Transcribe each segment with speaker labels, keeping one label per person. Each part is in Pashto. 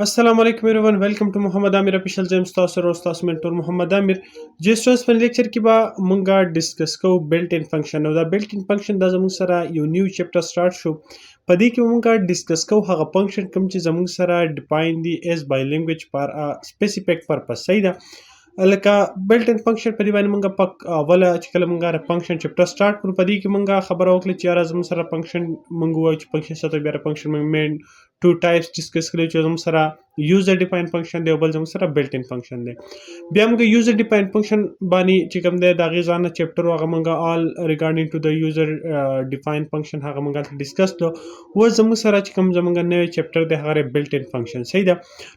Speaker 1: Assalamu alaikum everyone. Welcome to Muhammad Amir official James Tasser or Stas mentor Muhammad Amir. Just was fan lecture کې به مونږه ډیسکس کوو built in function. او دا built in function دا زموږ سره یو نیو چپټر سٹارټ شو. په دې کې مونږه ډیسکس کوو هغه فنکشن کوم چې زموږ سره ډیفاین دي as by language for a specific purpose. صحیح ده. لکه built in function په دې باندې مونږه پک اوله چې کله مونږه فنکشن چپټر سٹارټ کړو په دې کې مونږه خبره وکړه چې یاره زموږ سره فنکشن مونږ وایو چې فنکشن څه ته بیا فنکشن مونږ مین ټو ټایپس ډیسکس کړو چې زموږ سره یوزر ډیفاین فنکشن دی او بل زموږ سره built in فنکشن دی. بیا موږ یوزر ډیفاین فنکشن باندې چې کوم دی د هغې ځانه چپټر هغه موږ آل ریګارډینګ ټو د یوزر ډیفاین فنکشن هغه موږ هلته ډیسکس کړو. اوس زموږ سره چې کوم زموږ نوی چپټر دی هغه built in فنکشن. صحیح ده.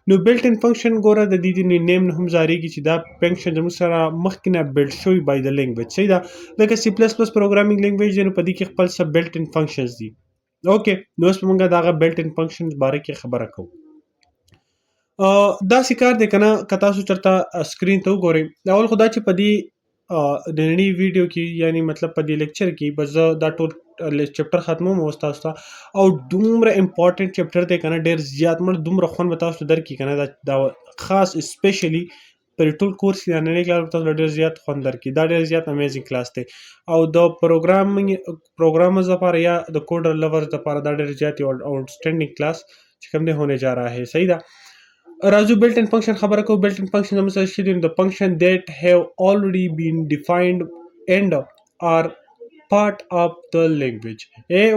Speaker 1: نو built in فنکشن ګوره د دې نیم نه هم ظاهرېږي چې دا فنکشن زموږ سره مخکې نه بلډ شوی بای د لینګویج. صحیح ده. لکه سی پلس پلس پروګرامینګ لینګویج دی نو په دې کې خپل څه built in فنکشنز دي. اوکې نو اوس به موږ د هغه built in فنکشنز باره کې خبره کوو. داسې کار دی که نه که تاسو چېرته سکرین ته وګورئ اول خو دا چې په دې ننني ویډیو کې یعنی مطلب په دې لیکچر کې به زه دا ټول چپټر ختموم اوس تاسو ته او دومره امپورټنټ چپټر دی که نه ډېر زیات مړ دومره خوند به تاسو ته درکړي که نه دا خاص اسپیشلی پر ټول کورس کې نننی کلاس به تاسو له ډېر زیات خوند درکړي. دا ډېر زیات امیزینګ کلاس دی او د پروګرامرز لپاره یا د کوډر لورز لپاره دا ډېر زیات یو آؤټسټینډینګ کلاس چې کوم دی ہونے جا رہا ہے. صحیح ده. راځو built in function خبره کوو. built in function زموږ سره شي دي the function that have already been defined and are part of the language.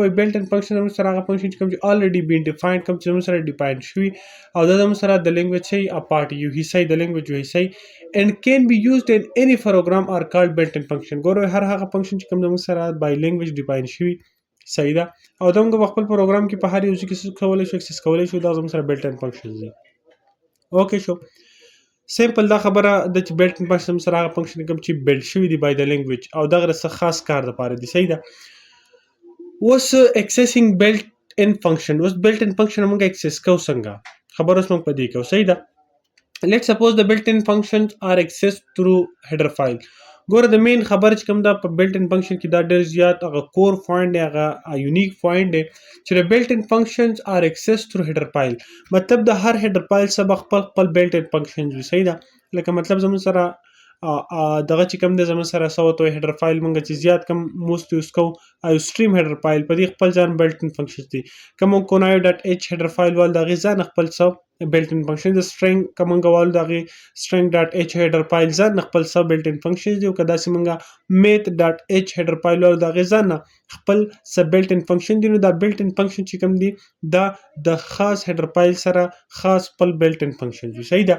Speaker 1: وای built in function زموږ سره هغه function چې کوم چې already been defined کوم چې زموږ سره define شوي او دا زموږ سره د language شي a part یو حصه د language یو حصه and can be used in any program are called built in function. ګورو هر هغه function چې کوم زموږ سره by language define شوي. صحیح ده. او دا موږ په خپل پروګرام کې په هر یو ځای کې کولی شو اکسس کولی شو. دا زموږ سره built in function دي. اوکې شو سیمپل دا خبره د چې built in function سره هغه فنکشن کوم چې بلډ شوي دي بای د لینګویج او دغه څه خاص کار دپاره دي. صحیح ده. اوس اکسسینګ built in function. اوس built in function موږ اکسس کوو څنګه خبر اوس موږ په دې کوو. صحیح ده. لیټ سپوز د built in functions are accessed through header file. ګوره د مین خبر چې کوم دا په built in function کې دا ډېر زیات هغه کور پوینټ دی هغه یونیک پوینټ دی چې د built in functions are accessed through header file. مطلب د هر header file څخه خپل built in functions وي. صحیح ده. لکه مطلب زموږ سره دغه چې کوم دی زموږ سره څه ورته وایي header file موږ چې زیات کم موست یوز کوو او stream header file په دې خپل ځان built in functions دي. کوم conio .h header file وال د هغې ځان خپل څه built in function د string کومنګ والو د هغې string.h header file ځان خپل څه built in functions دي او که داسې موږ math.h header file والو د هغې ځان خپل څه built in function دي. نو دا built in function چې کوم دي دا د خاص header file سره خاص خپل built in function دي. صحیح ده.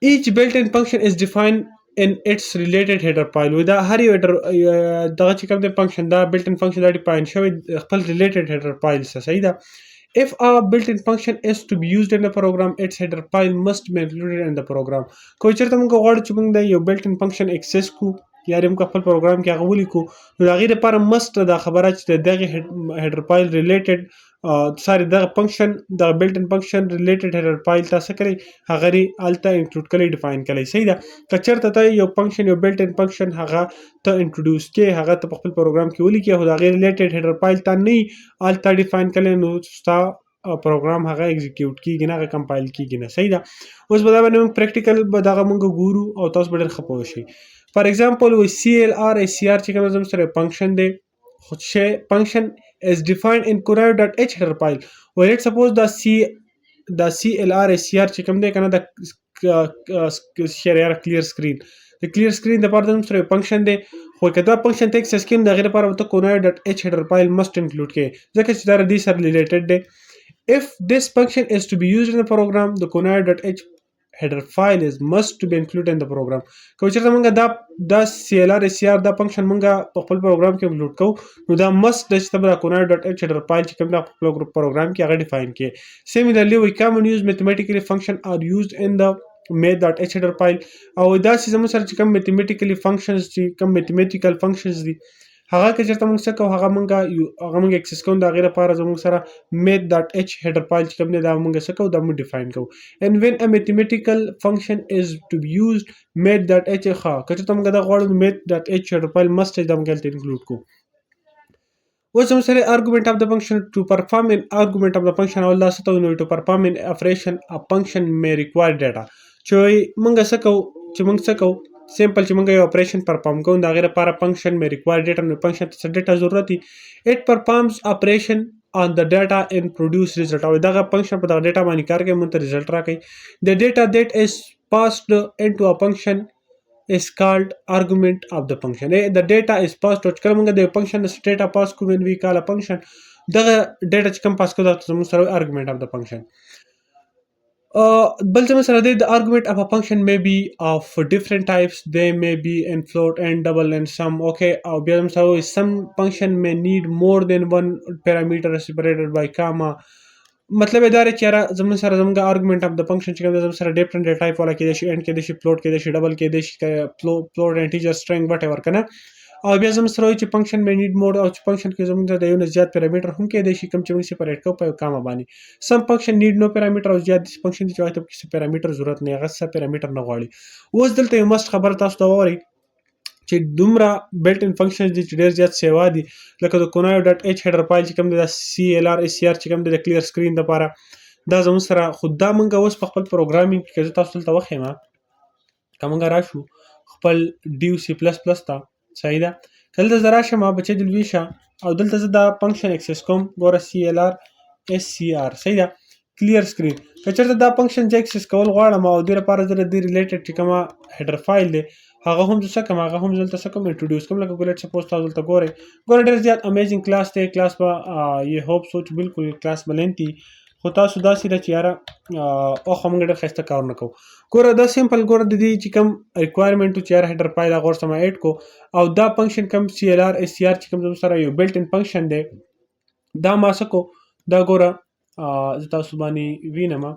Speaker 1: each built in function is defined in its related header file. دا هر یو دغه چې کوم دی فنکشن دا built in function دا ډیفاین شوی خپل related header file سره. صحیح ده. If a built-in function is to be used in a program, its header file must be included in the program. کوم چېرته موږ غواړو چې موږ د یو built-in function access کو یا موږ خپل پروګرام کې هغه ولیکو نو د هغې دپاره مست دا خبره چې د دغې header file related دغه فنکشن دغه built-in function related header file تا څه کړی هغه یې هلته انکلوډ کړی ډیفاین کړی. صحیح ده. که چېرته ته یو فنکشن یو built-in function هغه ته انټروډیوس کړې هغه ته په خپل پروګرام کې ولیکې خو د هغې related header file تا نه یې هلته ډیفاین کړی نو ستا پروګرام هغه اگزیکیوټ کیږي نه هغه کمپایل کیږي نه. صحیح ده. اوس به دا باندې موږ پریکټیکل به دغه موږ ګورو او تاسو به ډېر ښه پوه شئ. فار ایگزامپل وایي CLR چې کوم زموږ سره فنکشن دی خو فنکشن is defined in conio.h header file. well let's suppose دا CLR چې کوم دی که نه د شریاره کلیر سکرین د کلیر سکرین دپاره زموږ سره فنکشن دی خو که دا فنکشن ته اکسس کړي نو د هغې دپاره ته conio.h header file must include کړي ځکه چې دا د دې سره ریلیټډ دی. If this function is to be used in the program, the conio.h header file is must to be included in the program. که چېرته موږ دا CLR دا فنکشن موږ په خپل پروګرام کې انکلوډ کوو نو دا must دی چې ته به دا conio.h header file چې کوم دا په خپل پروګرام کې هغه ډیفاین کړې. Similarly, we common use mathematically function are used in the math.h header file. او داسې زموږ سره چې کوم mathematically functions چې کوم mathematical functions دي هغه که چېرته موږ څه کوو هغه موږ اکسس کوو د هغې لپاره زموږ سره math.h header file چې کوم دی دا موږ څه کوو دا موږ ډیفاین کوو. and when a mathematical function is to be used math.h که چېرته موږ دا غواړو math.h header file must دا موږ هلته انکلوډ کوو. اوس زموږ سره argument of the function to perform an argument of the function اول دا څه ته وایي to perform an operation a function may require data چې وایي موږ څه کوو چې موږ څه کوو سیمپل چې موږ یو اپریشن پرفارم کوو د هغې لپاره function may require data نو function ته څه ډیټا ضرورت دي it performs operation on the data and produce result او دغه function په دغه ډیټا باندې کار کوي موږ ته result راکوي the data that is passed into a function is called argument of the function. The data is passed out کله موږ د function data pass کوو when we call a function دغه data چې کوم پاس کوو دا زموږ سره argument of the function. بل زموږ سره د argument of a function may be of different types. They may be in float and double and sum. Okay او بیا زموږ سره some function may need more than one parameter separated by comma. مطلب دا دی چې زموږ سره زموږ argument of the function چې کوم زموږ سره ډیفرنٹ ټایپ والا کېدای شي end کېدای شي float کېدای شي double کېدای شي float integer string whatever کنه او بیا زموږ سره چې function may need more او چې function کې زموږ د یو نه زیات پیرامیټر هم کېدای شي کوم چې موږ سپریټ کوو په یو کامه باندې some function need no parameter او زیات function چې هغه ته هیڅ پیرامیټر ضرورت نه هغه څه پیرامیټر نه غواړي اوس دلته یو مست خبر تاسو ته وورئ چې دومره بلټ ان فنکشنز دي چې ډېر زیات سیوا دي لکه د کونایو ډاټ ایچ هیډر فایل چې کوم دی د سی ایل آر اس سی آر چې کوم دی د کلیر سکرین دپاره دا زموږ سره خو دا موږ اوس په خپل پروګرامینګ کې زه تاسو دلته وښیم که موږ راشو خپل ډیو سی پلس پلس ته صحیح ده که دلته زه راشم بچی دلوي شه او دلته زه دا فنکشن اکسس کوم ګوره سی ایل آر اس سی آر صحیح ده کلیر سکرین که چېرته دا فنکشن زه اکسس کول غواړم او دې لپاره زه د دې ریلیټډ چې کومه هیډر فایل دی هغه هم زه څه کوم هغه هم زه دلته څه کوم انټروډیوس کوم لکه ګولیټ سپوز تاسو دلته ګورئ ډېر زیات امیزنګ کلاس دی کلاس به یې هوپ سو چې بالکل کلاس به لینتي خو تاسو داسې ده چې یاره اوخه موږ ډېر ښایسته کارونه کوو ګوره دا سمپل ګوره د دې چې کوم ریکوایرمنټ و چې یاره هیډر فایل هغه ورسره ما ایډ کو او دا فنکشن کوم سی ایل آر اس سی آر چې کوم زموږ سره یو بلټ ان فنکشن دی دا ما څه کو دا ګوره زه تاسو باندې وینم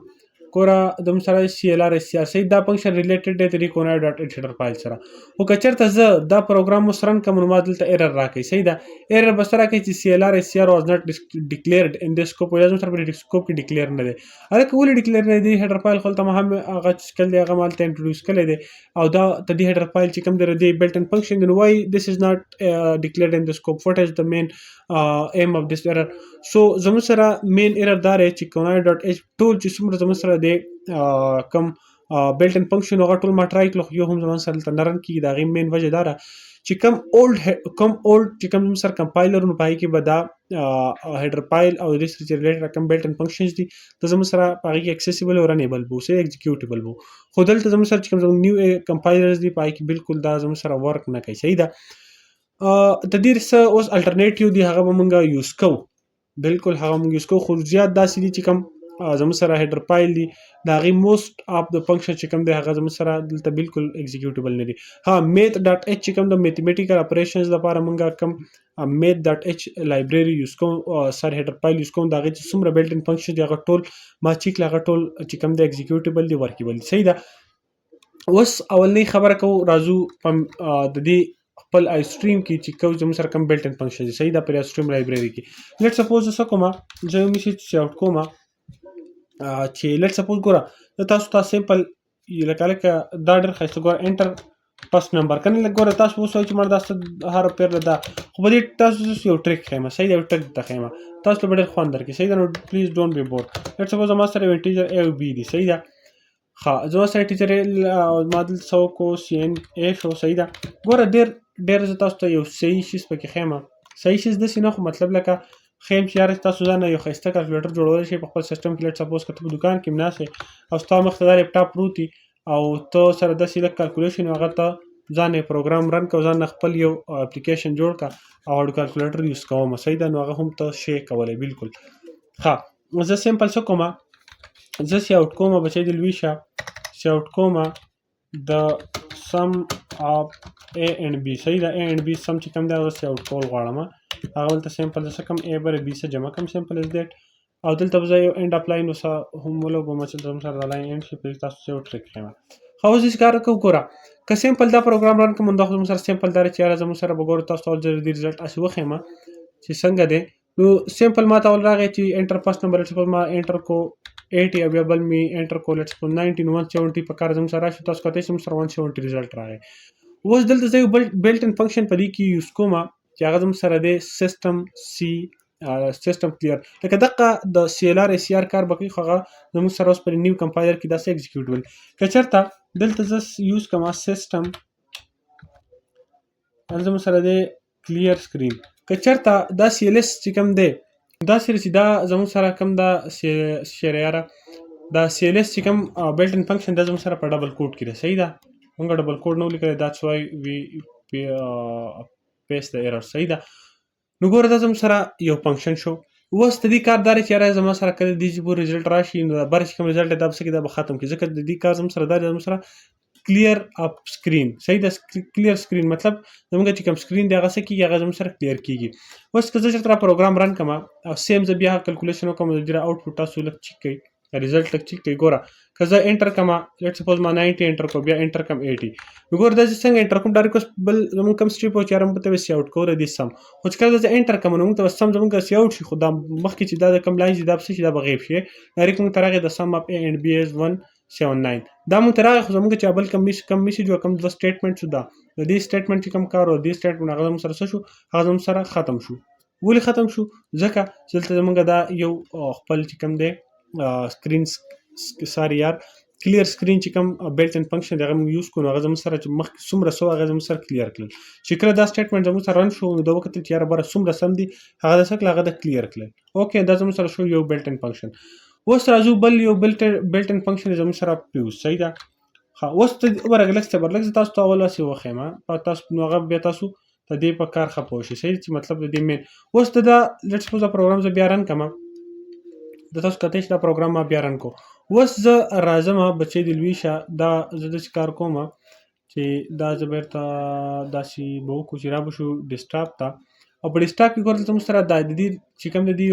Speaker 1: ګوره زموږ سره سی ایل آر اس سی آر صحیح دا فنکشن ریلیټډ دی د دې کونایو ډاټ ایچ هیډر فایل سره خو که چېرته زه دا پروګرام اوس رن کوم نو ما دلته ایرر راکوي صحیح ده ایرر به څه راکوي چې سی ایل آر اس سی آر واز ناٹ ډیکلیرډ ان دس سکوپ یا زموږ سره په سکوپ کې ډیکلیر نه دی هلکه ولې ډیکلیر نه دی هیډر فایل خو هلته ما هم هغه چې کل دی هغه ما هلته انټروډیوس کړی دی او دا د دې هیډر فایل چې کوم دی د دې بلټ ان فنکشن دی نو وای دس از ناٹ ډیکلیرډ ان د سکوپ وټ از د مین ایم اف دس ایرر سو زموږ سره مین ایرر دا دی چې کونایو ډاټ ایچ ټول چې څومره زموږ سره دی کم بلټ ان فنکشن هغه ټول ما ټرای کړل خو یو هم زموږ سره دلته نه رن کېږي د هغې مین وجه دا ده چې کم اولډ چې کوم زموږ سره کمپایلر نو په هغې کې به دا هیډر فایل او دې سره چې ریلیټډ کوم بلټ ان فنکشنز دي دا زموږ سره په هغې کې اکسیسیبل او رنیبل به اوسي ایکزیکیوټیبل به خو دلته زموږ سره چې کوم زموږ نیو کمپایلرز دي په هغې کې بالکل دا زموږ سره ورک نه کوي صحیح ده د دې څه اوس الټرنیټیو دی هغه به موږ یوز کوو بالکل هغه موږ یوز کوو خو زیات داسې دي چې کوم زموږ سره هیډر فایل دی د هغې موسټ اف د فنکشن چې کوم دی هغه زموږ سره دلته بالکل ایکزیکیوټیبل نه دي ها میت ډاټ ایچ چې کوم د میتھمیټیکل اپریشنز لپاره موږ کوم میت ډاټ ایچ لایبرري یوز کوم سر هیډر فایل یوز کوم د هغې چې څومره بلټ ان فنکشن دي هغه ټول ما چیک هغه ټول چې کوم دی ایکزیکیوټیبل دي ورکیبل دي صحیح ده اوس اولنۍ خبره کوو راځو د دې خپل آی سټریم کې چې کوم زموږ سره کوم بلټ ان فنکشن دي صحیح ده پر آی سټریم لایبرري کې لیټ سپوز زه څه کومه زه یو میسج سیټ کومه چې لیټ سپوز ګوره زه تاسو ته سمپل لکه دا ډېر ښایسته ګوره انټر فرست نمبر کنه لږ ګوره تاسو اوس وایئ چې مړه دا څه هر پیرله ده خو په دې تاسو یو ټریک ښیم صحیح ده یو ټریک درته ښیم تاسو ته به ډېر خوند درکړي صحیح ده نو پلیز ډونټ بی بورډ لیټ سپوز زما سره یو انټیجر اے او بي دي صحیح ده ښه زما سره انټیجر ما دلته څه وکړو سی این اے شو صحیح ده ګوره ډېر زه تاسو ته یو صحیح شیز پکې ښیم صحیح شیز داسې نه خو مطلب لکه خیم چې یاره تاسو ځان یو ښایسته کلکولیټر جوړولی شئ په خپل سیسټم کې لیټ سپوز که ته په دوکان کې هم ناست یې او ستا مخ ته دا لیپټاپ پروت وي او ته سره داسې لږ کلکولیشن هغه ته ځان یې پروګرام رن کړه ځان نه خپل یو اپلیکیشن جوړ کړه او کلکولیټر یوز کوم صحیح ده نو هغه هم ته شی کولی بالکل ښه زه سمپل څه کومه زه سی آوټ کومه بچی دې لوي شه سی آوټ کومه د سم اف اے اینډ بي صحیح ده اے اینډ بي سم چې کوم دی هغه سی آوټ کول غواړم هغه دلته سمپل زه څه کوم اے بر بي څه جمع کوم سمپل از دیټ او دلته به زه یو اینډ اف لاین ورسره هم ولګوم چې زموږ سره دا لاین اینډ شي پرې تاسو یو ټریک ښیم ښه اوس داسې کار کوو ګوره که سمپل دا پروګرام رن کړم دا خو زموږ سره سمپل دا دی چې یاره زموږ سره به ګوره تاسو ته اول ځل دې ریزلټ هسې وښیم چې څنګه دی نو سمپل ما ته اول راغی چې انټر فرست نمبر لیټ سپوز ما انټر کو 80 او بیا بل مې انټر کو لیټ سپوز 90 170 په کار زموږ سره راشي تاسو کتلی شئ زموږ سره 170 ریزلټ راغی اوس دلته زه یو بلټ ان فنکشن په دې کې یوز کوم چې هغه زموږ سره دی سیسټم سی سیسټم کلیر. لکه دغه د سی ال ار اس سی ار کار به کوي خو هغه زموږ سره اوس پر نیو کمپایلر کې داسې ایگزیکیوټیبل. که چېرته دلته زه یوز کوم سیسټم زموږ سره دی کلیر سکرین. که چېرته دا سی ال اس چې کوم دی دا سره چې دا زموږ سره کوم دا شریاره دا سی ال اس چې کوم بلټ ان فنکشن دا زموږ سره په ډبل کوډ کې دی. صحیح ده، موږ ډبل کوډ نو لیکلی، داتس وای وی پیس د ایرر. صحیح ده. نو ګوره دا زموږ سره یو فنکشن شو. اوس د دې کار دا دی چې یاره زما سره کله دې چې پورې رزلټ راشي نو دا بر چې کوم رزلټ دی دا به څه کوي، دا به ختم کړي، ځکه د دې کار زموږ سره دا دی زموږ سره کلیر اپ سکرین. صحیح ده، کلیر سکرین مطلب زموږ چې کوم سکرین دی هغه څه کېږي، هغه زموږ سره کلیر کېږي. اوس که زه چېرته پروګرام رن کړم او سیم زه بیا کلکولیشن وکړم نو د دې آوټپوټ تاسو لږ چیک کوئ، رزلټ لږ چیک کوئ. ګوره که زه انټر کړم لیټ سپوز ما 90 انټر کړو، بیا انټر کړم 80. نو ګوره دا چې څنګه انټر کوم ډایرکټ اوس بل زموږ کوم سټریپ و چې یاره موږ ته به سی آوټ کوو د دې سم. خو چې کله زه انټر کړم نو موږ ته به سم زموږ سی آوټ شي، خو دا مخکې چې دا د کوم لاین چې دا به څه شي، دا به غیب شي. ډایرکټ موږ ته راغی د سم اف اے اینډ بی از 179 دا موږ ته راغی، خو زموږ چې بل کوم میسج او کوم دوه سټیټمنټ شو، دا د دې سټیټمنټ چې کوم کار او دې سټیټمنټ هغه زموږ سره څه شو، هغه زموږ سره ختم شو. ولې ختم شو؟ ځکه چې دلته زموږ دا یو خپل چې کوم دی سکرین ساري یار کلیر سکرین چې کوم بلټ ان فنکشن دی هغه موږ یوز کړو، هغه زموږ سره چې مخکې څومره سو هغه زموږ سره کلیر کړل. چې کله دا سټیټمنټ زموږ سره رن شو نو دا وکتل چې یاره بره څومره سم دي، هغه د څه کړل، هغه د کلیر کړل. اوکې دا زموږ سره شو یو بلټ ان فنکشن. اوس راځو بل یو بلټ ان فنکشن زموږ سره پیوز. صحیح ده. ها اوس ته ورګه لږ صبر لږ تاسو ته اول واسي وخیمه په تاسو نو هغه بیا تاسو ته دې په کار خپو شي. صحیح چې مطلب د دې مین اوس ته دا لیټس سپوز دا پروګرام زه بیا رن کړم، د تاسو کته چې دا پروګرام ما بیا رن کو. اوس زه راځم بچی د لویشه دا زه د کار کوم چې دا زه بیرته داسې به وکړو چې را به شو ډیسکټاپ ته، او په ډیسکټاپ کې ګورته زموږ سره د دې چې کوم د دې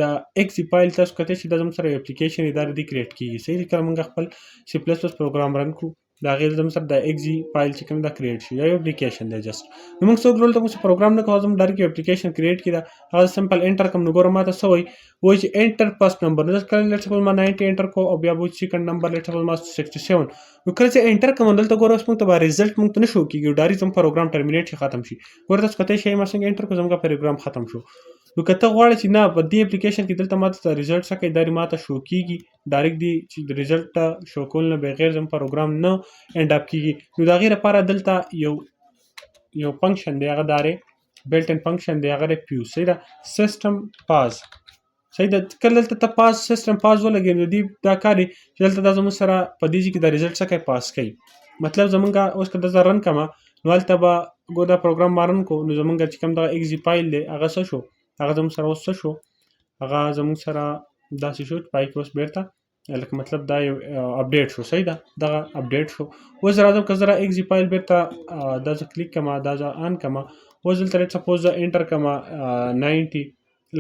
Speaker 1: د ایکس فایل تاسو کته چې دا زموږ سره اپلیکیشن دی دا د کریټ کیږي. صحیح کله موږ خپل سی پلس پلس پروګرام رن کو دا غیر زموږ سره د ایکس فایل چې کوم دا کریټ شي یا یو اپلیکیشن دی جست. نو موږ څو ګرول ته موږ پروګرام نه کوو، زموږ ډایرکټ اپلیکیشن کریټ کړه، هغه سمپل انټر کوم. نو ګوره ماته څه وایي چې انټر فرست نمبر. نو کله لیټس سپوز ما 90 انټر کو او بیا به سیکنډ نمبر لیټس سپوز ما 67. نو کله چې انټر کوم دلته ګوره اوس موږ ته به رزلټ موږ ته نه شو کېږي، ډایرکټ زموږ پروګرام ټرمینیټ شي، ختم شي. ګوره تاسو کته شي ما څنګه انټر کو زموږ پروګرام ختم شو. نو که ته غواړې چې نه په دې اپلیکیشن کې دلته ماته رزلټ څه کوي، دا ماته شو کېږي ډایرکټ دی چې رزلټ شو کول نه بغیر زموږ پروګرام نه اینډ اپ کېږي. نو د هغې لپاره دلته یو فنکشن دی، هغه دارې بلټ ان فنکشن دی، هغه پیوز. صحیح ده، سیسټم پاز. صحیح ده، کله دلته ته پاز سیسټم پاز ولګې نو دې دا کار چې دلته دا زموږ سره په دې کې د رزلټ څه کوي، پاس کوي. مطلب زمونږ اوس که دا رن کړم نو هلته به ګو دا پروګرام ما رن کو نو زمونږ چې کوم دغه ایکس فایل دی هغه څه شو، هغه زموږ سره اوس څه شو، هغه زموږ سره داسې شو چې پای کې اوس بیرته لکه مطلب دا یو اپډیټ شو. صحیح ده، دغه اپډیټ شو. اوس راځم که زه را ایکس فایل بیرته دا زه کلیک کړم، دا زه آن کړم. اوس دلته لیټ سپوز زه انټر کړم 90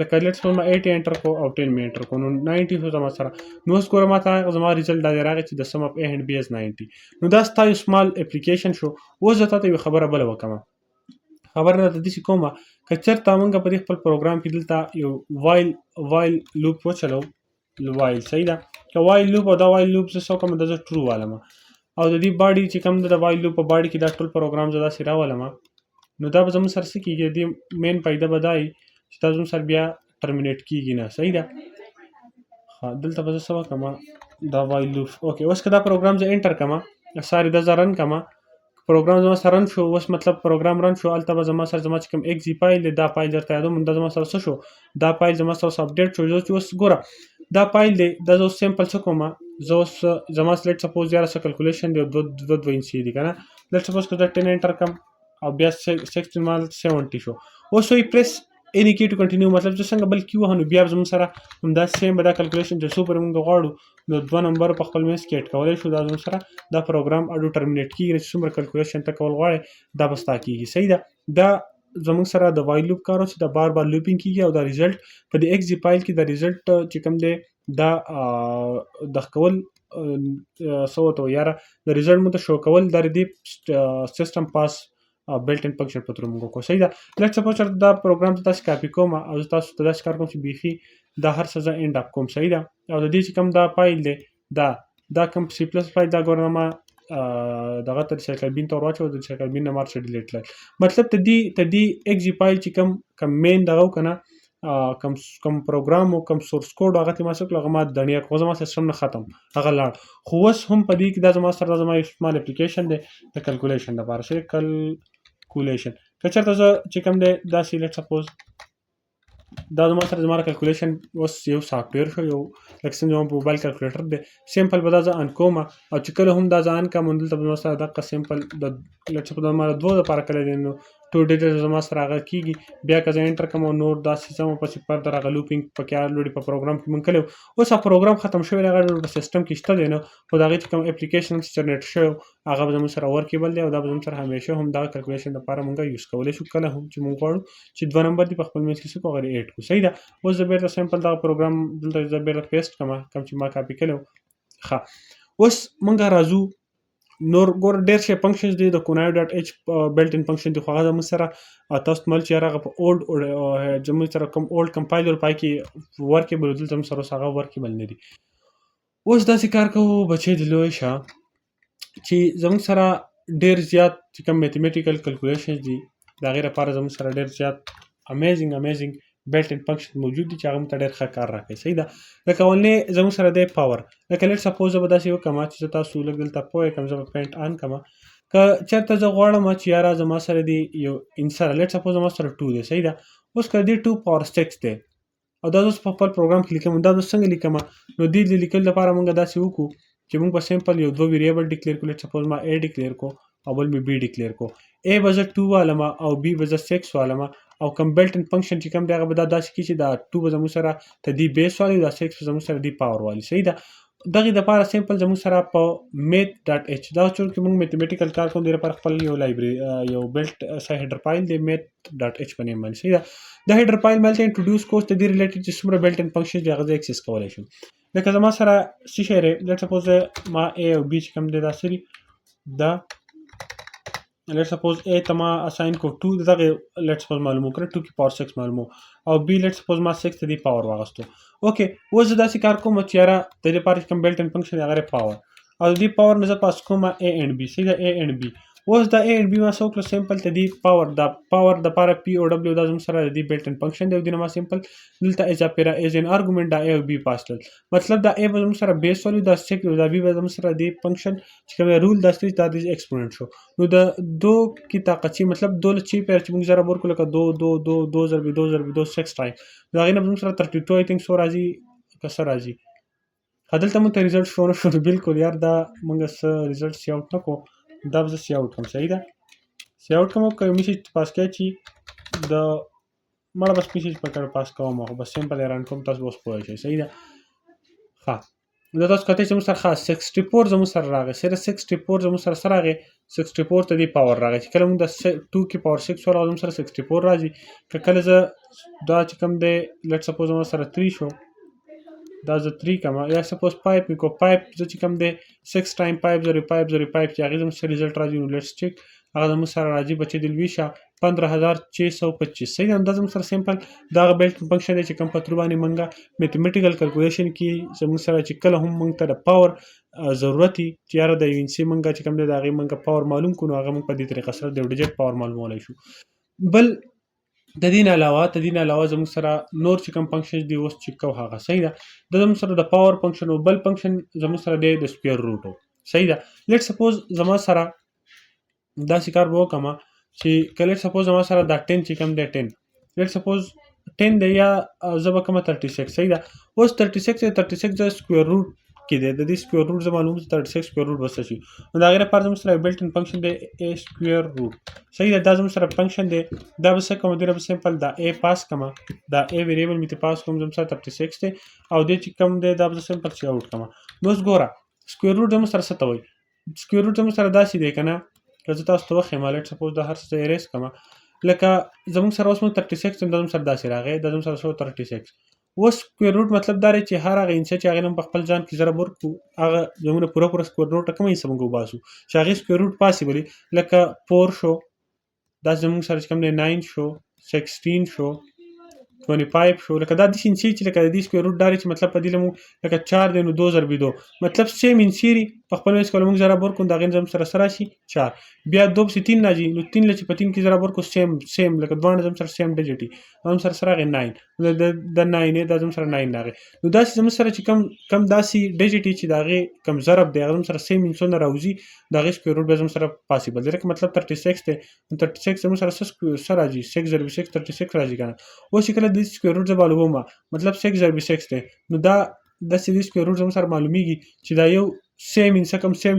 Speaker 1: لکه لیټ سپوز ما 80 انټر کو او 10 مې انټر کو نو 90 شو زما سره. نو اوس ګوره ماته زما رزلټ دا دی راغی چې د سم اف اے اینډ بی از 90. نو دا ستا یو سمال اپلیکیشن شو. اوس زه تاته یوه خبره بله وکړم، خبر نه د داسې کومه که چېرته موږ په دې خپل پروګرام کې دلته یو وایل لوپ وچلو وایل. صحیح ده، که وایل لوپ او دا وایل لوپ زه څه وکړم دا زه ټرو والم او د دې باډي چې کوم د وایل لوپ په باډي کې دا ټول پروګرام زه داسې راولم نو دا به زموږ سره څه کېږي، د مین فایده به دا وي چې دا زموږ سره بیا ټرمینیټ کېږي نه. صحیح ده، دلته به زه څه وکړم دا وایل لوپ. اوکې اوس که دا پروګرام زه انټر کړم ساري دا زه رن کړم پروګرام زما سره رن شو. اوس مطلب پروګرام رن شو هلته به زما سره زما چې کوم ایکس فایل دی دا فایل درته یادوم دا زما سره څه شو، دا فایل زما سره اوس اپډیټ شو. چې اوس ګوره دا فایل دی دا زه اوس سیمپل څه کوم، زه اوس زما لیټ سپوز یاره څه کلکولیشن دی دوه انچي دی که نه. لیټ سپوز که زه 10 انټر کړم او بیا 16 مال 70 شو. اوس وایي پریس any key to continue مطلب چې څنګه بل کی وهنو بیا زموږ سره همدا سیم به دا کلکولیشن چې څو پورې موږ غواړو نو دوه نمبر په خپل منځ کې اډ کولی شو. دا زموږ سره دا پروګرام اډو ټرمینیټ کېږي چې څومره کلکولیشن ته کول غواړئ دا به ستا کېږي. صحیح ده، دا زموږ سره د وایل لوپ کار چې دا بار بار لوپینګ کېږي او دا رزلټ په د ایکس فایل کې د رزلټ چې کوم دی دا دغه کول څه ورته وایي یاره د رزلټ موږ ته شو کول دا د دې سیسټم پاس بلټ ان فنکشن په تر موږ وکړو. صحیح ده، لیټ سپوز چې دا پروګرام ته تاسو کاپي کوم او زه تاسو ته داسې کار کوم چې بیخي دا هر څه زه اینډ اپ کوم. صحیح ده، او د دې چې کوم دا فایل دی دا کوم سی پلس فایل دا ګوره ما دغه ته ریسایکل بین ته ور واچوه، د ریسایکل بین نه مار څه ډیلیټ کړل. مطلب ته دې اکزي فایل چې کم مین دغه و که نه کم پروګرام او کم سورس کوډ هغه ته ما څه کړل، هغه ما دڼیا کړ، زما سیسټم نه ختم هغه لاړ. خو اوس هم په دې کې دا زما سره دا زما یو سمال اپلیکیشن دی د کلکولیشن دپاره، چې کلکولیشن که چېرته زه چې کوم دی داسې لیټ سپوز دا زما سره زما کلکولیشن اوس یو سافټویر شو، یو لکه څنګه زما په موبایل کلکولیټر دی، سیمپل به دا زه ان کوم، او چې کله هم دا زه ان کوم دلته به زما سره دقه سیمپل د لیټ سپوز زما د 2 دپاره کله دی نو 2 ډیجټ زما سره هغه کېږي. بیا که زه انټر کوم او نور داسې ځم پسې فردر هغه لوپینګ پکې الریډي په پروګرام کې مونږ کړی و. اوس هغه پروګرام ختم شوی دی، هغه په سیسټم کې شته دی نه، خو د هغې چې کوم اپلیکیشن چې جنریټ شوی هغه به زموږ سره ورکیبل دی، او دا به زموږ سره همیشه هم دغه کلکولیشن دپاره مونږ یوز کولی شو. کله هم چې مونږ غواړو چې 2 نمبر دي په خپل منځ کې څه کړو هغه ایډ کړو. صحیح ده. اوس زه بیرته سمپل دغه پروګرام دلته زه بیرته پیسټ کړم کوم چې ما کاپي کړی و. ښه اوس مونږ راځو نور ګور ډېر شي فنکشنز دي د کونایو ډاټ ایچ بلټ ان فنکشن دی، خو هغه زموږ سره تاسو ته مل چې هغه په اولډ زموږ سره کوم اولډ کمپایلر پای کې ورکیبل دلته زموږ سره اوس هغه ورکیبل نه دي. اوس داسې کار کوو بچی د لوی شه چې زموږ سره ډېر زیات چې کوم میتھمیټیکل کلکولیشنز دي د هغې لپاره زموږ سره ډېر زیات امیزنګ بلټ ان فنکشن موجود دي چې هغه موږ ته ډېر ښه کار راکوي. صحیح ده. لکه اولنی زموږ سره دی پاور. لکه لیټ سپوز زه به داسې وکړم چې زه تاسو لږ دلته پوه کړم، زه به پینټ آن کړم. که چېرته زه غواړم چې یاره زما سره دی یو انسر لیټ سپوز زما سره 2 دی. صحیح ده. اوس که دې 2 پاور 6 دی او دا اوس په خپل پروګرام کې لیکم، دا اوس څنګه لیکم؟ نو دې د لیکلو لپاره موږ داسې وکړو چې موږ به سمپل یو 2 ویریبل ډیکلیئر کړو. لیټ سپوز ما A ډیکلیئر کو او بل مې B ډیکلیئر کو. A به زه 2 والم او B به زه 6 والم، او کوم بلټ ان فنکشن چې کوم دی هغه به دا داسې کړي چې دا 2 به زموږ سره ته دی بیس والي، دا 6 به زموږ سره دی پاور والي. صحیح ده. دغې دپاره سمپل زموږ سره په میت ډاټ ایچ دا چون کې موږ میتھمیټیکل کار کوو، دې لپاره خپل یو لایبرري یو بلټ هیډر فایل دی میت ډاټ ایچ په نیم باندې. صحیح ده. دا هیډر فایل مالته انټروډیوس کوو ته دې ریلیټډ چې څومره بلټ ان فنکشن دي هغه زه اکسس کولی شم. لکه زما سره څه شی دی، لیټ سپوز ما A او B چې کوم دی دا سري دا لیټ سپوز A ته ما اساین کو 2 دغه لیټ سپوز معلومو کړه 2 کی پاور 6 معلومو، او B لیټ سپوز ما 6 ته دی پاور واغستو. اوکې اوس زه داسې کار کوم چې یاره د دې لپاره چې کوم بلټ ان فنکشن دی هغه پاور، او د دې پاور نه زه پاس کوم A and B. صحیح ده. A and B. اوس دا A and B ما څه وکړه سمپل ته دی پاور دا پاور دپاره P او W دا زموږ سره د دې بلټ ان فنکشن دی، او دې نه ما سمپل دلته اضافه ایز ان ارګومنټ دا A او B پاس کړل. مطلب دا A به زموږ سره بیس والي، دا 6 دا B به زموږ سره دی فنکشن چې کوم رول دا ستاسو دا د ایکسپوننټ شو. نو د 2 کی طاقت چې مطلب 2 چی پیر چې موږ ضرب ورکړو لکه 2 ضرب 2 ضرب 2 6 ټایم دا غینه زموږ سره 32 آی تھنک سو راځي کسر راځي. هدلته مونږ ته ریزلټ شو نه شو بالکل یار، دا مونږ څه ریزلټ سی اوټ نکو، دا به زه سی اوټ کوم. صحیح ده. سی اوټ کوم که میسیج پاس کوي چې د مړه بس میسیج په پاس کوم، خو بس سمپل ران کوم تاسو اوس پوه شئ. صحیح ده. ښه دا تاسو کته چې موږ سره خاص 64 زموږ سره راغی، سره 64 زموږ سره راغی 64 ته دی پاور راغی چې کله موږ د 2 کی پاور 6 ور زموږ سره 64 راځي. که کله زه دا چې کوم دی لیټ سپوز زموږ سره 3 شو، دا زه 3 کما یا سپوز 5 مې کو 5 زه چې کوم دی 6 ټایم 5 0 5 0 5 چې هغې زموږ سره ریزلټ راځي. نو لیټس چیک هغه زموږ سره راځي بچې د لویشه 15625. صحیح ده. دا زموږ سره سمپل دا هغه بلټ فنکشن دی چې کوم په تر باندې موږ میتھمیټیکل کلکولیشن کې زموږ سره چې کله هم موږ ته د پاور ضرورت وي چې یاره د یو انسي موږ چې کوم دی د هغې موږ پاور معلوم کړو، نو هغه موږ په دې طریقه سره د یو ډیجټ پاور معلومولی شو. بل د دې نه علاوه زموږ سره نور چې کوم فنکشنز دي اوس چیک کوو هغه. صحیح ده. دا زموږ سره د پاور فنکشن او بل فنکشن زموږ سره دی د سکویر روټ. صحیح ده. لیټ سپوز زما سره داسې کار به وکړم چې که لیټ سپوز زما سره دا 10 چې کوم دی 10 لیټ سپوز 10 دی یا زه به کومه 36. صحیح ده. اوس 36 د سکویر روټ کې دی، د دې سکویر روټ زه معلوم 36 سکویر روټ به څه شي. نو د هغې لپاره زموږ سره بلټ ان فنکشن دی A سکویر روټ. صحیح ده. دا زموږ سره فنکشن دی، دا به څه کوم دی به سمپل دا A پاس کوم، دا A ویریبل مې ته پاس کوم زموږ سره 36 دی، او دې چې کوم دی دا به سمپل چې اوټ کوم. نو اوس ګوره سکویر روټ زموږ سره څه ته وایي. سکویر روټ زموږ سره داسې دی که نه، که زه تاسو ته وښیم لیټ سپوز دا هر څه اریز کوم، لکه زموږ سره اوس موږ 36 دا زموږ سره داسې راغی، دا زموږ سره شو 36. اوس سکویر روټ مطلب دا دی چې هر هغه انسه چې هغې نه په خپل ځان کې ضرب ورکړو هغه زموږ پوره سکویر روټ کومه حصه موږ وباسو چې هغې سکویر روټ پاسیبلي لکه 4 شو، دا زموږ سره چې کوم دی 9 شو 16 شو 25 شو. لکه دا داسې انسي چې لکه د دې سکویر روټ دا دی چې مطلب په دې له موږ لکه 4 دی نو 2 ضرب 2 مطلب سیم انسي په خپل منځ کې موږ ضرب ورکړو د هغې نه زموږ سره څه راشي 4 بیا 2 پسې 3 راځي نو 3 له چې په 3 کې ضرب ورکړو سیم لکه دواړه زموږ سره سیم ډیجټ وي زموږ سره څه راغی 9 د 9 دا زموږ سره 9 راغی نو داسې زموږ سره چې کم داسې ډیجټ وي چې د هغې کم ضرب دی هغه زموږ سره سیم انسونه راوځي د هغې سکویر روټ بیا زموږ سره پاسبل دی لکه مطلب 36 دی نو 36 زموږ سره څه راځي 6 ضرب 6 36 راځي که نه اوس چې کله د سکویر روټ زه معلوموم مطلب 6 ضرب 6 دی نو دا داسې د سکویر روټ زموږ سره معلومیږي چې دا یو سیم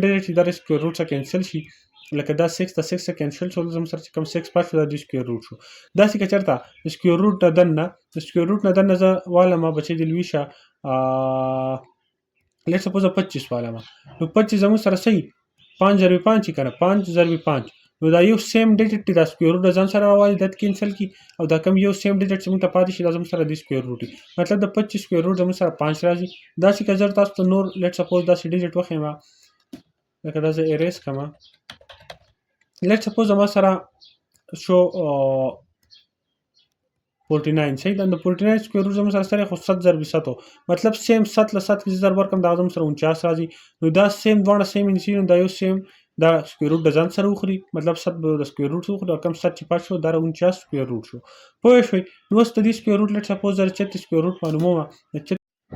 Speaker 1: ډیجټ چې دا د سکویر روټ څخه کینسل شي لکه دا 6 ته 6 څخه کینسل شول زموږ سره چې کوم 6 پاتې شو دا د سکویر روټ شو داسې که چېرته د سکویر روټ نه دننه زه والمه بچی د لویشه لیټ سپوز 25 والمه نو 25 زموږ سره صحیح 5 ضرب 5 چې که نه 5 ضرب 5 نو دا یو سیم ډیجټ دی دا سکویر روټ د ځان سره راوالي دا کینسل کړي او دا کوم یو سیم ډیجټ چې موږ ته پاتې شي دا زموږ سره د سکویر روټ وي مطلب د 25 سکویر روټ زموږ سره 5 راځي داسې که زه تاسو ته نور لیټ سپوز داسې ډیجټ وښیم لکه دا زه اریز کړم لیټ سپوز زما سره شو 49 صحیح ده د 49 سکویر روټ زموږ سره خو 7 ضرب 7 مطلب سیم 7 له 7 کې ضرب ورکړم دا زموږ سره 49 راځي نو دا سیم دواړه سیم انسي نو دا یو سیم دا سکویر روټ د ځان سره وخوري مطلب 7 به د سکویر روټ وخوري او کم 7 چې پاتې شو دا 49 سکویر روټ شو پوه شوئ نو اوس د دې سکویر روټ لیټ سپوز زه 36 سکویر روټ معلومومه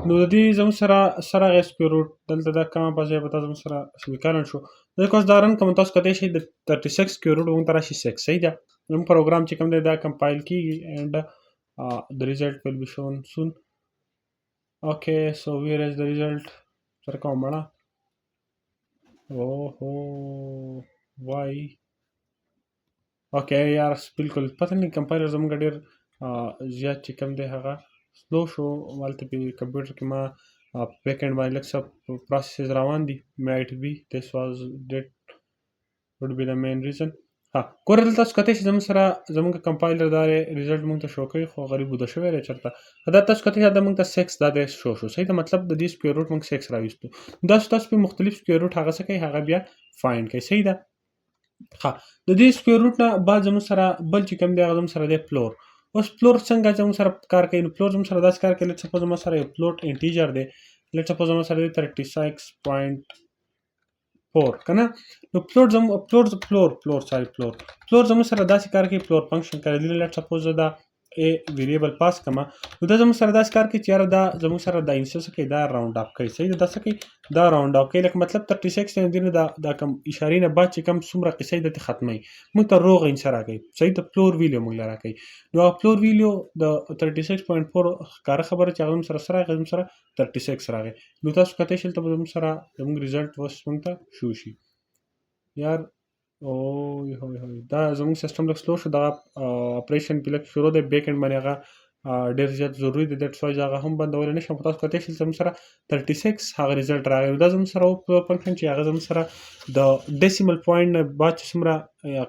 Speaker 1: نو د دې زموږ سره راغی سکویر روټ دلته دا کمه په ځای به دا زموږ سره سیمیکالن شو ځکه اوس دا رن کوم تاسو کتلی شئ د 36 سکویر روټ به موږ ته راشي 6 صحیح ده زموږ پروګرام چې کوم دی دا کمپایل کېږي اینډ the result will be shown soon okay so where is the result سره کوم مړه اوهو why okay یار بالکل پته نه کمپایلر زموږ ډېر زیات چې کوم دی هغه سلو شو هلته په کمپیوټر کې ما بیک اینډ باندې لږ څه پروسیسز روان دي might be this would be the main reason ګوره دلته تاسو کتلی شئ زموږ کمپایلر دا ریزلټ موږ ته شو کوي خو غریب بوده شوی دی چېرته دا تاسو کتلی شئ دا موږ ته 6 دا دی شو صحیح ده مطلب د دې سکویر روټ موږ 6 راویستو داسې تاسو په مختلف سکویر روټ هغه څه کوي هغه بیا فایند کوي صحیح ده د دې سکویر روټ نه بعد زموږ سره بل چې کوم دی هغه زموږ سره دی پلور اوس پلور څنګه زموږ سره کار کوي نو پلور زموږ سره داسې کار کوي لیټ سپوز زموږ سره یو پلوټ انټیجر دی لیټ سپوز زموږ سره دی 36.4 که نه نو پلور زموږ سره داسې کار کوي پلور فنکشن کارېدلی لیټ سپوز زه دا ا ویریبل پاس کړم نو دا زموږ سره داسې کار کوي چې یاره دا زموږ سره دا انسه څه کوي دا راونډ اپ کوي صحیح ده دا څه کوي دا راونډ اپ کوي لکه مطلب 36 دی نو دا کم اشارې نه بعد چې کم څومره قصې دلته ختموي موږ ته روغ انسه راکوي صحیح د پلور ویلیو موږ له راکوي نو پلور ویلیو د 36.4 ښکاره خبره چې هغه زموږ سره څه راغی زموږ سره 36 راغی نو تاسو کتلی شئ دلته به زموږ سره زموږ ریزلټ اوس موږ ته شو شي یار دا زموږ سیسټم لږ سلو شو دغه اپریشن پې لږ شروع دی بیک اینډ باندې هغه ډېر زیات ضروري دی دیټس وای زه هغه هم بندولی نه شم خو تاسو کتلی شئ زموږ سره 36 هغه ریزلټ راغی دا زموږ سره فنکشن چې هغه زموږ سره د ډیسیمل پوینټ نه بعد چې څومره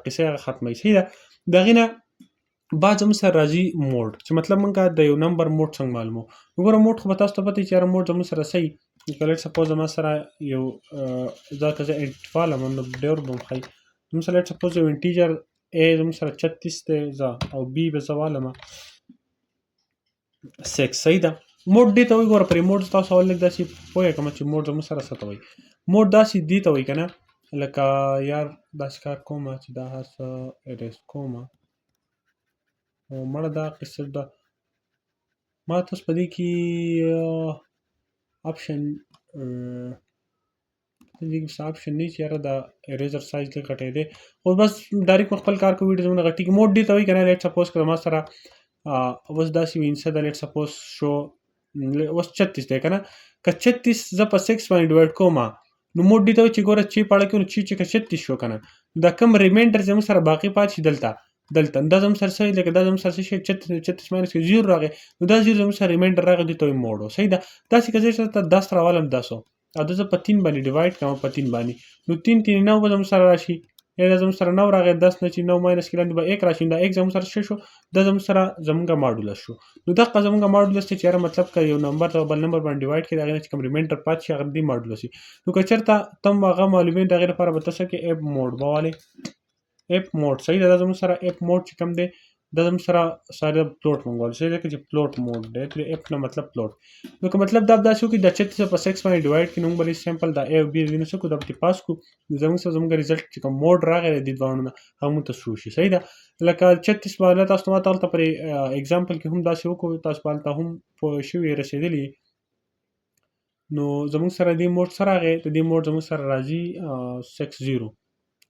Speaker 1: قصې هغه ختموي صحیح ده د هغې نه بعد زموږ سره راځي موډ چې مطلب موږ د یو نمبر موډ څنګه معلومو وګوره موډ خو به تاسو ته پته وي چې یاره موډ زموږ سره صحیح لکه لیټ سپوز زما سره یو دا که زه انټ والم نو ډېر به م ښایي زموږ سره لیټ سپوز یو انټیجر ا زموږ سره 36 دی زه او بي به زه والمه 6 صحیح ده موډ دې ته وایي ګوره پرې موډ تاسو اول لږ داسې پوهېږم چې موډ زموږ سره څه ته وایي موډ داسې دې ته وایي که نه لکه یار داسې کار کومه چې دا هر څه اریز کومه او مړه دا قصه ده ما تاسو په دې کې آپشن دې کې څه آپشن نه چې یاره دا اریزر سایز لږ غټېدی خو بس ډایرکټ مو خپل کار کوو ویډیو زموږ غټېږي موډ دې ته وایي که نه لیټ سپوز که زما سره اوس داسې وي انسه ده لیټ سپوز شو اوس 36 دی که نه که 36 زه په 6 باندې ډیوایډ کوم نو موډ دې ته وایي چې ګوره چې په اړه کې نو چې که 36 شو که نه دا کوم ریمایندر زموږ سره باقي پاتې شي دلته دا زموږ سره صحیح لکه دا زموږ سره څه شي 36 ماینس کې 0 راغی نو دا 0 زموږ سره ریمایندر راغی دې ته وایي موډ و صحیح ده داسې که زه چېرته 10 راولم 10 او دا زه په 3 باندې ډیوایډ کوم په 3 باندې نو 3 3 9 به زموږ سره راشي یا دا زموږ سره 9 راغی 10 نه چې 9 ماینس کې لاندې به 1 راشي دا 1 زموږ سره څه شو دا زموږ سره زموږ ماډولس شو نو دغه زموږ ماډولس چې یاره مطلب که یو نمبر ته بل نمبر باندې ډیوایډ کړي د هغې نه چې کوم ریمایندر پاتې شي هغه دې ماډولس وي نو که چېرته تم هغه معلوموي د هغې لپاره به ته څه کې ایپ موډ به والې ایپ موډ صحیح ده دا زموږ سره ایپ موډ چې کوم دی دا زموږ سره سره پلوټ مونږ وایو ځکه چې پلوټ موډ دی د اف نه مطلب پلوټ نو که مطلب دا داسې وکړي دا 36 په 6 باندې ډیوایډ کړي نو موږ به سیمپل دا اے او بي وینو څه کو دا پرې پاس کو زموږ سره زموږ ریزلټ چې کوم موډ راغی د دوانو نه هغه مونږ ته شو شي صحیح ده لکه 36 باندې تاسو ما ته هلته پرې اگزامپل کې هم داسې وکړو تاسو به هلته هم پوه شوي رسېدلي نو زموږ سره دې موډ سره راغی د دې موډ زموږ سره راځي 6-0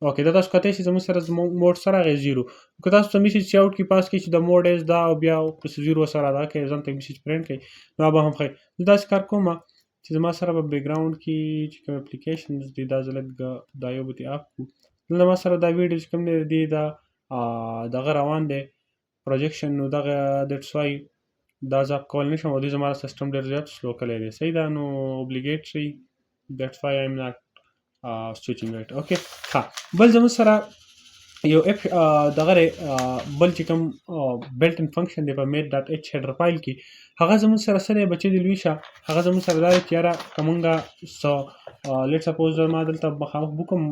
Speaker 1: اوکې دا تاسو کتای شئ زموږ سره موډ سره راغی 0 که تاسو ته میسج چې آوټ کې پاس کړئ چې د موډ ایز دا او بیا پس 0 سره دا کوي ځان ته میسج پرنټ کړئ نو به هم ښایي زه داسې کار کوم چې زما سره به بیک ګراوند کې چې کوم اپلیکیشنز دي دا زه لږ دا یو به دې اپ کړو دلته ما سره دا ویډیو چې کوم دی د دې دا دغه روان دی پروجیکشن نو دغه دیټس وای دا زه کول نشم او دې زما سیسټم ډېر زیات سلو کړی دی صحیح ده نو اوبلیګیټري دیټس وای آی ایم ناټ سویچینګ رایټ اوکې ها بل زموږ سره یو اف دغه بل چې کوم بلټ ان فنکشن دی په میټ ډاټ ایچ هیډر فایل کې هغه زموږ سره سره بچی دی لوي شه هغه زموږ سره دا چې یاره کومنګه سو لیټ سپوز ما دلته مخامخ بوکم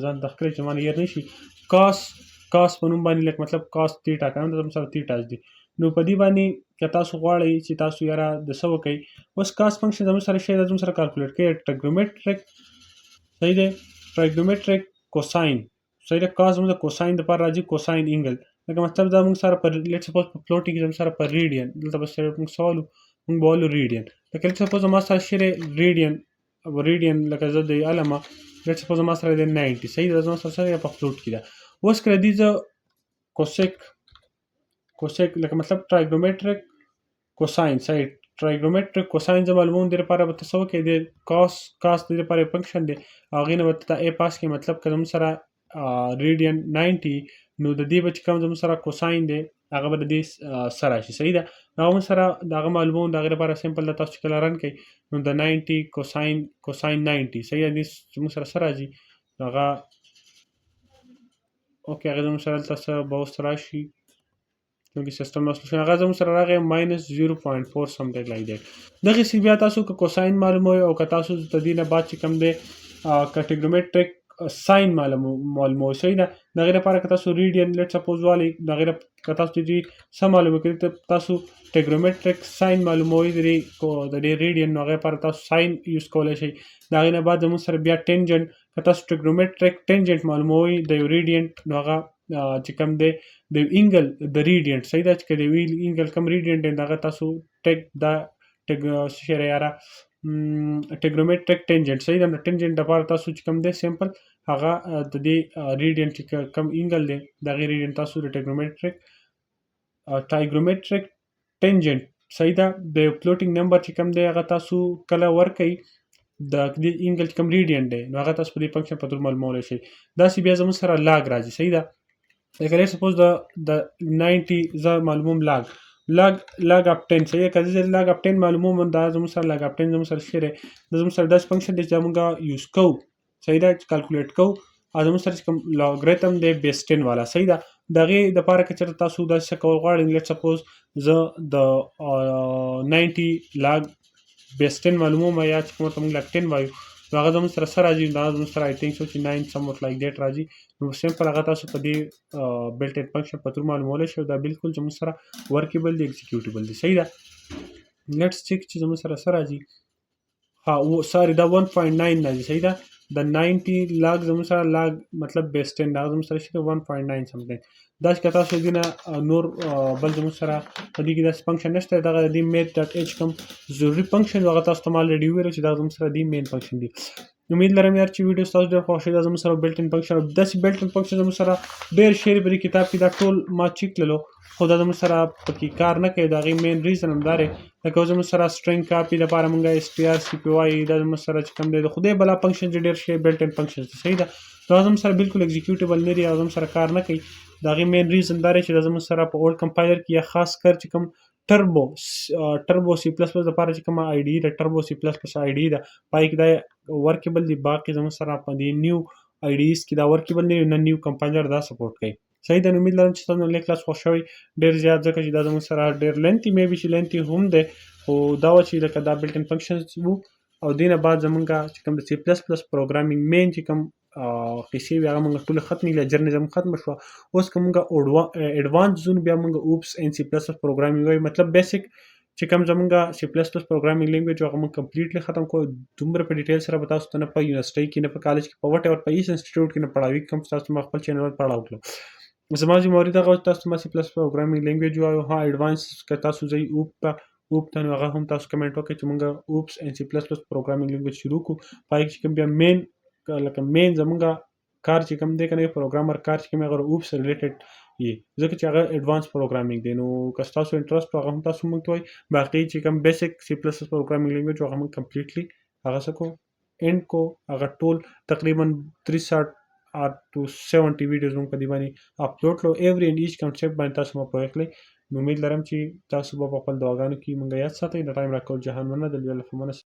Speaker 1: ځان دخل چې مانه یې نشي کاس په نوم باندې لکه مطلب کاس تیټا کنه زموږ سره تیټاز دی نو په دې باندې که تاسو غواړئ چې تاسو یاره د څه وکئ اوس کاس فنکشن زموږ سره شی دا زموږ سره کالکولیټ کوي ټریګنومټریک صحیح دی ټریګنومټریک کوساین صحیح ده کاس زموږ د کوساین دپاره راځي کوساین انګل لکه مطلب دا موږ سره پر لیټ سپوز په فلوټینګ کې زموږ سره پر ریډین دلته بس موږ سوال موږ به وایو ریډین لکه لیټ سپوز ما سره شی ریډین لکه زه د علمه لیټ سپوز ما سره د 90 صحیح ده زما سره په فلوټ کې ده اوس کله دې زه کوسیک لکه مطلب ټریګنومټریک کوساین صحیح ټریګنومټریک کوساین زه معلوموم دې لپاره به ته څه وکړې د کاس دې لپاره فنکشن دی هغې نه به ته اے پاس کړې مطلب که زموږ سره ریډین 90 نو د دې به چې کوم زموږ سره کوساین دی هغه به د دې سره راشي صحیح ده هغه موږ سره د هغه معلوموم د هغې لپاره سمپل ده تاسو چې کله رن کوئ نو د 90 کوساین 90 صحیح ده دې زموږ سره څه راځي هغه اوکې هغه زموږ سره دلته څه به اوس راشي क्योंकि सिस्टम में सॉल्यूशन अगर हम सर रागे -0.4 something like that दغه سی بیا تاسو که کوساین معلومه او که تاسو تدینه بعد چې کم دی کټګرومټریک ساين معلومه صحیح ده دغه لپاره که تاسو ریډین لیټ سپوز والی دغه که تاسو دې سم معلومه کړئ تاسو ټریګنومټریک ساين معلوموي د ریډین هغه لپاره تاسو ساين یوز کولای شئ دغه نه بعد موږ سره بیا ټینجنټ که تاسو ټریګنومټریک ټینجنټ معلوموي د ریډین هغه چې کوم دی د انګل د ریډینټ صحیح ده چې د ویل انګل کم ریډینټ دغه تاسو ټیک دا ټیک شری یاره ټریګنومټریک ټینجنټ صحیح ده ټینجنټ لپاره تاسو چې کوم دی سیمپل هغه د دې ریډینټ کم انګل دی دغه ریډینټ تاسو د ټریګنومټریک ټینجنټ صحیح ده د فلوټینګ نمبر چې کوم دی هغه تاسو کله ورکئ د انګل چې کوم ریډینټ دی نو هغه تاسو په دې فنکشن په تور معلومولی شئ داسې بیا زموږ سره لاګ راځي صحیح ده لکه لیټ سپوز د 90 زه معلوموم لاګ اپ 10 صحیح ده که زه لاګ اپ 10 معلوموم دا زموږ سره لاګ اپ 10 زموږ سره شی دی دا زموږ سره داسې فنکشن دی چې موږ یوز کوو صحیح ده کالکولیټ کوو او زموږ سره چې کوم لاګریتم دی بیس 10 والا صحیح ده د هغې دپاره که چېرته تاسو داسې څه کول غواړئ لیټ سپوز زه د 90 لاګ بیس 10 معلوموم یا چې کوم ورته موږ لاګ 10 وایو نو هغه زموږ سره څه راځي دا زموږ سره آی تھنک سو چې 9 سم وټ لایک دیټ راځي نو سمپل هغه تاسو په دې بلټ ان فنکشن په تور معلومولی شئ دا بالکل زموږ سره ورکیبل دی ایگزیکیوټیبل دی صحیح ده لیټس چیک چې زموږ سره څه راځي ها ساري دا 1.9 راځي صحیح ده د 90 لاګ زموږ سره لاګ مطلب بیس 10 دا زموږ سره شي 1.9 سمثینګ دا چې تاسو دینه نور بل زموږ سره په دې کې داسې فنکشن نشته دغه د میټ ډاټ ایچ کوم ضروري فنکشن هغه تاسو ته ما الریډي ویلو چې دا زموږ سره دی مین فنکشن دی امید لرم یار چې ویډیو تاسو ډېر خوښ شي دا زموږ سره بلټ ان فنکشن او داسې بلټ ان فنکشن زموږ سره ډېر شعر په دې کتاب کې دا ټول ما چیک کړلو خو دا زموږ سره پکې کار نه کوي د هغې مین ریزن هم دا دی لکه زموږ سره سټرنګ کاپي دپاره مونږ strcpy دا زموږ سره چې کوم دی د خدای بلا فنکشن چې ډېر شی بلټ ان فنکشن دی صحیح ده دا زموږ سره بالکل ایگزیکیوټیبل نه دی او زموږ سره کار نه کوي د هغې مین ریزن دا دی چې دا زموږ سره په اولډ کمپایلر کې یا خاص کر چې کوم ټربو سی پلس پلس لپاره چې کومه آی ډي ده ټربو سی پلس پلس آی ډي ده پای کې دا ورکیبل دی باقي زموږ سره په دې نیو آی ډیز کې دا ورکیبل نه نیو کمپایلر دا سپورټ کوي صحیح ده امید لرم چې تاسو نن کلاس خوښ شوی ډېر زیات ځکه چې دا زموږ سره ډېر لینتي مې بي چې لینتي هم دی خو دا و چې لکه دا بلټ ان فنکشنز وو او دینه بعد زمونږ چې کوم د سی پلس پلس پروګرامینګ مین چې کوم قصې وې هغه موږ ټولې ختمې کړې، جرنیزم ختمه شوه. اوس که موږ ایډوانس ځو نو بیا موږ اوپس ان سی پلس پلس پروګرامینګ وایو. مطلب بیسیک چې کوم زمونږ سی پلس پلس پروګرامینګ لینګویج هغه موږ کمپلیټلی ختم کړو. دومره په ډیټیل سره به تاسو ته نه په یونیورسټۍ کې نه په کالج کې په وټ ایور په هیڅ انسټیټیوټ کې نه پړاوي کوم تاسو ما خپل چینل پړاو کړو. زما ذمہواري دغه تاسو ته ما سی پلس پروګرامینګ لینګویج وایو. ها ایډوانس که تاسو ځئ اوپ ته نو هغه هم تاسو کمنټ وکړئ چې موږ اوپس ان سی پلس پلس پروګرامینګ لینګویج شروع کړو. په هغې کې چې کوم بیا مین زمونږ کار چې کوم دی که نه پروګرامر کار چې کوم هغه اوپس ریلیټډ وي، ځکه چې هغه ایډوانس پروګرامینګ دی. نو که ستاسو انټرسټ هغه هم تاسو موږ ته وایي. باقي چې کوم بیسیک سی پلس پلس پروګرامینګ لینګویج هغه موږ کمپلیټلی هغه څه کو اینډ کو. هغه ټول تقریبا 360 to 70 ویډیوز موږ په دې باندې اپلوډ کړو. ایوری اینډ ایچ کنسپټ باندې تاسو ما پوه کړئ. نو امید لرم چې تاسو به په خپل دعاګانو کې موږ یاد ساتئ. د ټایم راکول جهان ونه د